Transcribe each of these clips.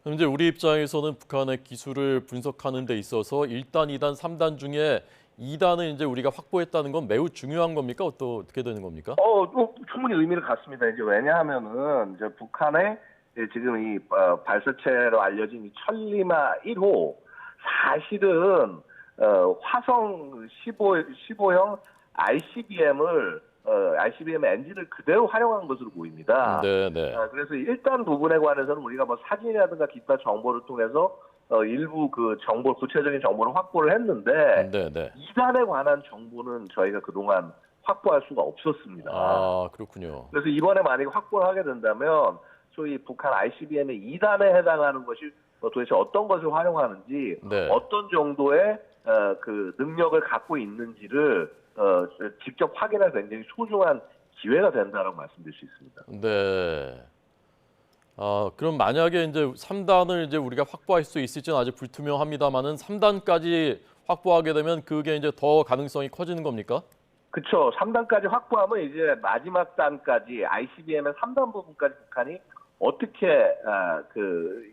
그럼 이제 우리 입장에서는 북한의 기술을 분석하는 데 있어서 1단, 2단, 3단 중에 2단을 이제 우리가 확보했다는 건 매우 중요한 겁니까? 어떻게 되는 겁니까? 충분히 의미를 갖습니다. 이제 왜냐하면은 이제 북한의 지금 이 발사체로 알려진 이 천리마 1호 사실은 화성 15형 ICBM 엔진을 그대로 활용한 것으로 보입니다. 네, 네. 그래서 일단 부분에 관해서는 우리가 뭐 사진이라든가 기타 정보를 통해서 일부 그 정보, 구체적인 정보를 확보를 했는데 네, 네. 2단에 관한 정보는 저희가 그동안 확보할 수가 없었습니다. 아, 그렇군요. 그래서 이번에 만약에 확보를 하게 된다면 소위 북한 ICBM의 2단에 해당하는 것이 도대체 어떤 것을 활용하는지 네. 어떤 정도의 그 능력을 갖고 있는지를 직접 확인할 굉장히 소중한 기회가 된다라고 말씀드릴 수 있습니다. 네. 아, 그럼 만약에 이제 3단을 이제 우리가 확보할 수 있을지는 아직 불투명합니다만은 3단까지 확보하게 되면 그게 이제 더 가능성이 커지는 겁니까? 그렇죠. 3단까지 확보하면 이제 마지막 단까지 ICBM의 3단 부분까지 북한이 어떻게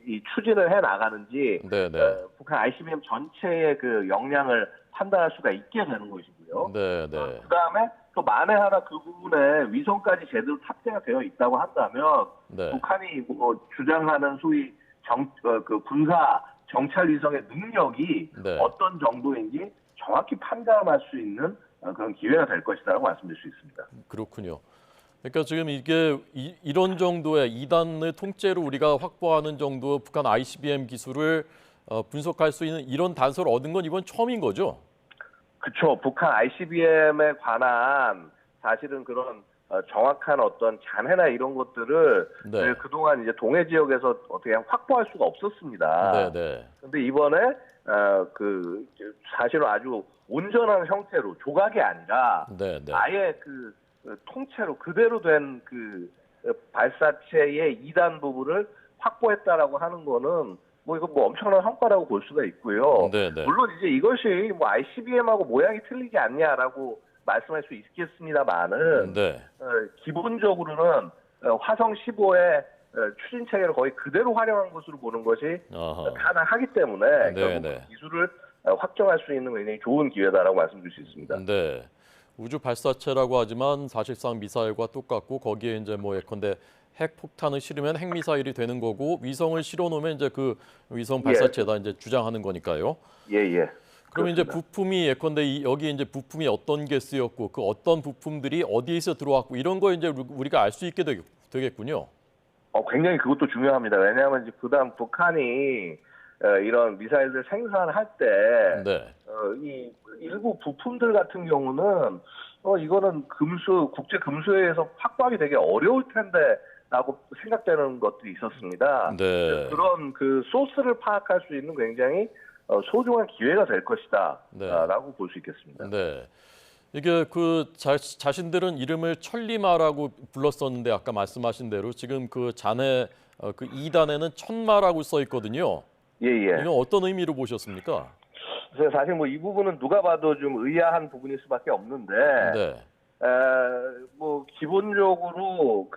이 추진을 해 나가는지 네, 네. 북한 ICBM 전체의 그 역량을 판단할 수가 있게 되는 것이고요. 네, 네. 그다음에 또 만에 하나 그 부분에 위성까지 제대로 탑재가 되어 있다고 한다면 네. 북한이 뭐 주장하는 소위 그 군사 정찰 위성의 능력이 네. 어떤 정도인지 정확히 판단할 수 있는 그런 기회가 될 것이라고 말씀드릴 수 있습니다. 그렇군요. 그러니까 지금 이게 이런 정도의 2단을 통째로 우리가 확보하는 정도 북한 ICBM 기술을 분석할 수 있는 이런 단서를 얻은 건 이번 처음인 거죠? 그렇죠. 북한 ICBM에 관한 사실은 그런 정확한 어떤 잔해나 이런 것들을 네. 그동안 이제 동해 지역에서 어떻게 확보할 수가 없었습니다. 네, 네. 근데 이번에 사실은 아주 온전한 형태로 조각이 아니라 네, 네. 아예 그 통째로 그대로 된 그 발사체의 2단 부분을 확보했다라고 하는 거는 뭐 이거 뭐 엄청난 성과라고 볼 수가 있고요. 네, 네. 물론 이제 이것이 뭐 ICBM하고 모양이 틀리지 않냐라고 말씀할 수 있겠습니다만은 네. 기본적으로는 화성 15의 추진 체계를 거의 그대로 활용한 것으로 보는 것이 아하. 가능하기 때문에 네, 네. 기술을 확정할 수 있는 굉장히 좋은 기회다라고 말씀드릴 수 있습니다. 네. 우주 발사체라고 하지만 사실상 미사일과 똑같고 거기에 이제 뭐 예컨대 핵 폭탄을 실으면 핵 미사일이 되는 거고 위성을 실어 놓으면 이제 그 위성 발사체다 이제 주장하는 거니까요. 예. 그러면 이제 부품이 예컨대 여기 이제 부품이 어떤 게 쓰였고 그 어떤 부품들이 어디에서 들어왔고 이런 거 이제 우리가 알 수 있게 되겠군요. 굉장히 그것도 중요합니다. 왜냐하면 이제 그다음 북한이 이런 미사일들 생산할 때 네. 이 일부 부품들 같은 경우는 이거는 국제 금수회에서 확보하기 되게 어려울 텐데라고 생각되는 것들이 있었습니다. 네. 그런 그 소스를 파악할 수 있는 굉장히 소중한 기회가 될 것이다라고 볼 수 있겠습니다. 네. 이게 그 자신들은 이름을 천리마라고 불렀었는데 아까 말씀하신 대로 지금 그 잔해 그 2단에는 천마라고 써 있거든요. 예. 이건 어떤 의미로 보셨습니까? 그래서 사실 뭐 이 부분은 누가 봐도 좀 의아한 부분일 수밖에 없는데, 네. 뭐 기본적으로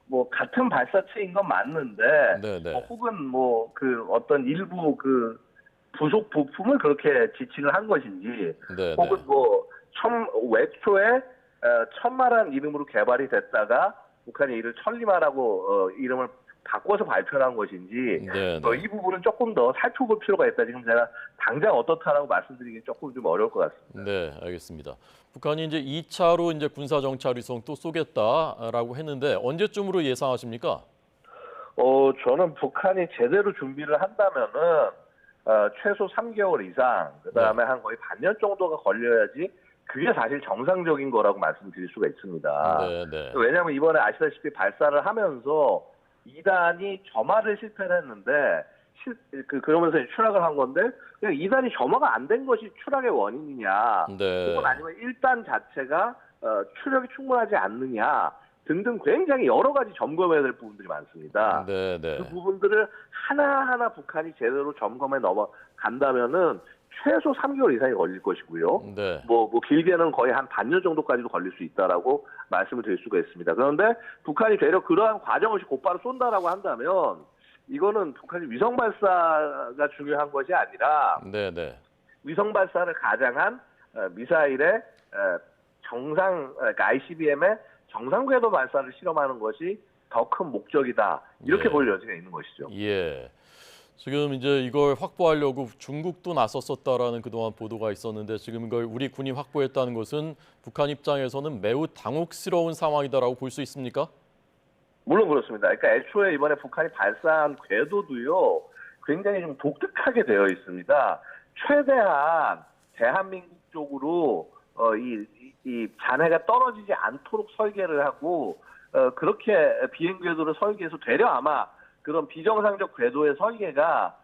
뭐 같은 발사체인 건 맞는데, 네. 혹은 뭐 어떤 일부 부속 부품을 그렇게 지칭을 한 것인지, 네. 혹은 뭐 외초에 천마라는 이름으로 개발이 됐다가 북한이 이를 천리마라고 이름을 바꿔서 발표한 것인지 네. 이 부분은 조금 더 살펴볼 필요가 있다. 지금 제가 당장 어떻다라고 말씀드리기 조금 좀 어려울 것 같습니다. 네, 알겠습니다. 북한이 이제 2차로 이제 군사 정찰 위성 또 쏘겠다라고 했는데 언제쯤으로 예상하십니까? 저는 북한이 제대로 준비를 한다면은 최소 3개월 이상, 그다음에 한 거의 반년 정도가 걸려야지 그게 사실 정상적인 거라고 말씀드릴 수가 있습니다. 네. 왜냐하면 이번에 아시다시피 발사를 하면서 2단이 점화를 실패를 했는데 그러면서 추락을 한 건데 그냥 2단이 점화가 안 된 것이 추락의 원인이냐, 네. 혹은 아니면 1단 자체가 추력이 충분하지 않느냐 등등 굉장히 여러 가지 점검해야 될 부분들이 많습니다. 네. 그 부분들을 하나하나 북한이 제대로 점검해 넘어간다면은 최소 3개월 이상이 걸릴 것이고요. 네. 뭐 길게는 거의 한 반년 정도까지도 걸릴 수 있다라고 말씀을 드릴 수가 있습니다. 그런데 북한이 되려 그러한 과정 없이 곧바로 쏜다라고 한다면 이거는 북한이 위성 발사가 중요한 것이 아니라 네, 네. 위성 발사를 가장한 미사일의 그러니까 ICBM의 정상 궤도 발사를 실험하는 것이 더 큰 목적이다. 이렇게 예. 볼 여지가 있는 것이죠. 예. 지금 이제 이걸 확보하려고 중국도 나섰었다라는 그동안 보도가 있었는데 지금 이걸 우리 군이 확보했다는 것은 북한 입장에서는 매우 당혹스러운 상황이다라고 볼 수 있습니까? 물론 그렇습니다. 그러니까 애초에 이번에 북한이 발사한 궤도도요, 굉장히 좀 독특하게 되어 있습니다. 최대한 대한민국 쪽으로 이 잔해가 떨어지지 않도록 설계를 하고 그렇게 비행 궤도를 설계해서 되려 아마 그런 비정상적 궤도의 설계가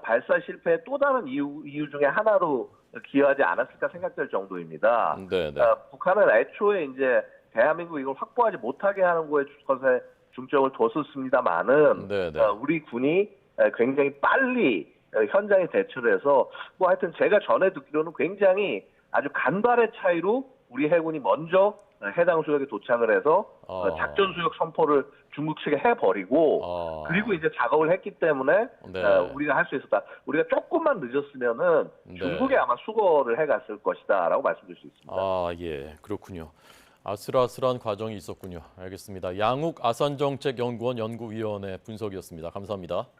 발사 실패의 또 다른 이유 중에 하나로 기여하지 않았을까 생각될 정도입니다. 네, 네. 북한은 애초에 이제 대한민국 이걸 확보하지 못하게 하는 것에 중점을 뒀었습니다만은 네, 네. 우리 군이 굉장히 빨리 현장에 대처를 해서 뭐 하여튼 제가 전에 듣기로는 굉장히 아주 간발의 차이로 우리 해군이 먼저 해당 수역에 도착을 해서 작전 수역 선포를 중국 측에 해버리고 그리고 이제 작업을 했기 때문에 네. 우리가 할 수 있었다. 우리가 조금만 늦었으면은 네. 중국에 아마 수거를 해갔을 것이다라고 말씀드릴 수 있습니다. 아, 예. 그렇군요. 아슬아슬한 과정이 있었군요. 알겠습니다. 양욱 아산정책연구원 연구위원회 분석이었습니다. 감사합니다.